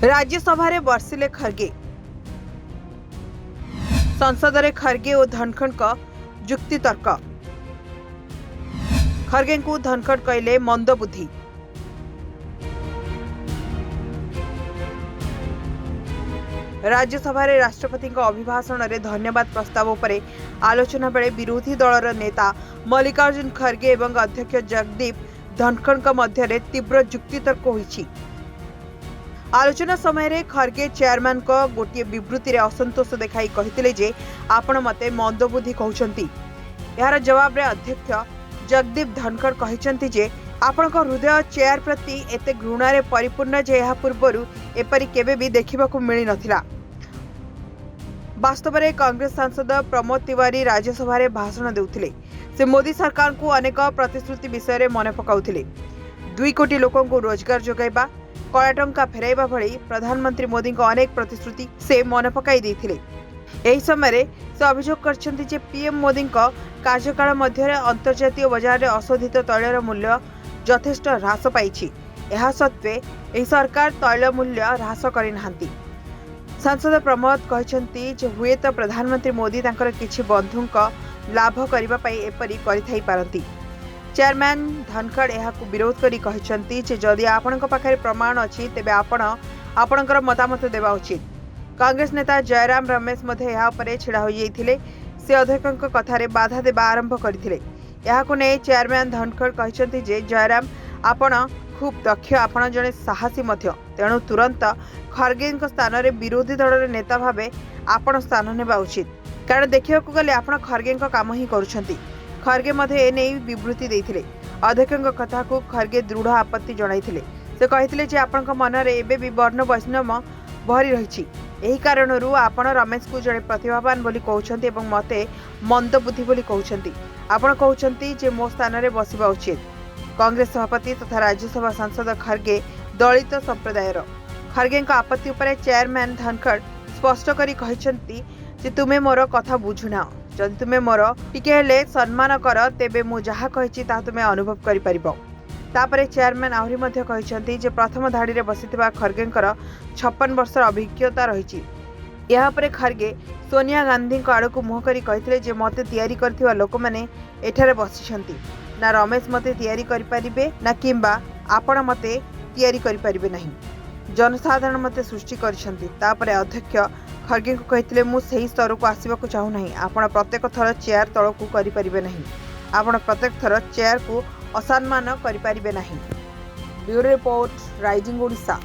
राज्यसभा रे बर्षिले खरगे संसद रे खरगे और धनखड़ का जुक्ति तर्क। खरगे को धनखड़ कहले मंदबुद्धि। राज्यसभा रे राष्ट्रपति अभिभाषण रे धन्यवाद प्रस्ताव उपरे आलोचना बेले विरोधी दलर नेता मल्लिकार्जुन खरगे एवं अध्यक्ष जगदीप धनखड़ मध्य तीव्र जुक्तितर्क होईछि। आलोचना समय रे खरगे चेयरमैन को गोटे विवृत्ति रे असंतोष देखाई कहिथिले जे आपण मते मंदबुद्धि कहउछंती। यार जवाब रे अध्यक्ष जगदीप धनखड़ कहिसंती जे आपण को हृदय चेयर प्रति एते घृणा रे परिपूर्ण जे यहा पूर्वरु एपरि केबे भी देखिबा को मिली नथिला। वास्तव में कांग्रेस सांसद प्रमोद तिवारी राज्यसभा रे भाषण देउथिले। से मोदी सरकार को अनेक प्रतिश्रुति विषय रे मन पकाउथिले। 2 कोटी लोकों को रोजगार जोगाइबा, कला टंका फेराइबा भली प्रधानमंत्री मोदी को अनेक प्रतिश्रुति से मन पकाई देथिले। एही समय रे से अभियोग करछन्ती जे पीएम मोदी को कार्यकाल मध्य अंतर्जातीय बाजार रे अशोधित तैलर मूल्य यथेष्ट ह्रास पाइछि। एहा सत्वे एही सरकार तैल मूल्य ह्रास करि नाहंती। सांसद प्रमोद कहछन्ती जे हुए तो प्रधानमंत्री मोदी तांकर किछि बंधुक लाभ करिबा पई एपरि करिथाई पारंती। चेयरमैन धनखड़ एहाकु विरोध करी कहछन्ती जे जदि आपणक पाखरे प्रमाण अछि तेबे आपणकर मतामत देबा उचित। कांग्रेस नेता जयराम रमेश मध्ये एहा उपरे छिड़ा होई जाइथिले। से अध्यक्षक कथारे बाधा देबा आरंभ करथिले। एहाकु नै चेयरमैन धनखड़ कहछन्ती जे जयराम आपण खूब दक्ष, आपण जने साहसी मध्ये, तेणु तुरंत खरगे स्थान रे विरोधी दलर नेता भावे आपण स्थान नेबा उचित। कारण देखिया को गले आपण खरगे काम ही करूछन्ती। खरगे मध्ये ए नै विवृत्ति देथिले। अध्यक्षक कथा को खरगे दृढ़ आपत्ति जणाइथिले। से कहिथिले जे आपणक मन रे एबे भी वर्ण वैष्णव भरी रहिछि। एही कारणरू आपण रमेश को जड़े प्रतिभावान बोली कहउछन्ती एवं मते मंदबुद्धि बोली कहउछन्ती। आपण कहउछन्ती जे मो स्थान रे बसिबा उचित। कांग्रेस सभापति तथा राज्यसभा सांसद खरगे दलित संप्रदायर। खरगे आपत्ति उपरे चेयरमैन धनखड़ स्पष्ट करी कहिसंती जे तुमे मोर कथा बुझुना। जदि तुमे मोर टिके हेले सम्मान कर तेबे मु जहा कहिछि ता तुमे अनुभव करि परिबो। तापरे चेयरमैन आहुरी मध्ये कहिसंती जे प्रथम धाड़ी रे बसिथिबा खरगेंकर 56 वर्षर अभिज्ञता रहिछि। यहाँ पर खरगे सोनिया गांधी को आड़ को मुह करी कहिथिले जे मते तैयारी करथिबा लोक माने एठारे बसिछंती। ना रमेश मते तैयारी करि परिबे ना किंबा आपण मते तैयारी करि परिबे नहीं। जनसाधारण मते सृष्टि करिसंती। तापरे अध्यक्ष खरगे को कहिथिले मु सही स्तर को आसीबा को चाहू नहीं। आपण प्रत्येक थर चेयर तळ को करि परिबे नहीं। आपण प्रत्येक थर चेयर को असम्मान करि परिबे नहीं। Bureau report, rising Odisha.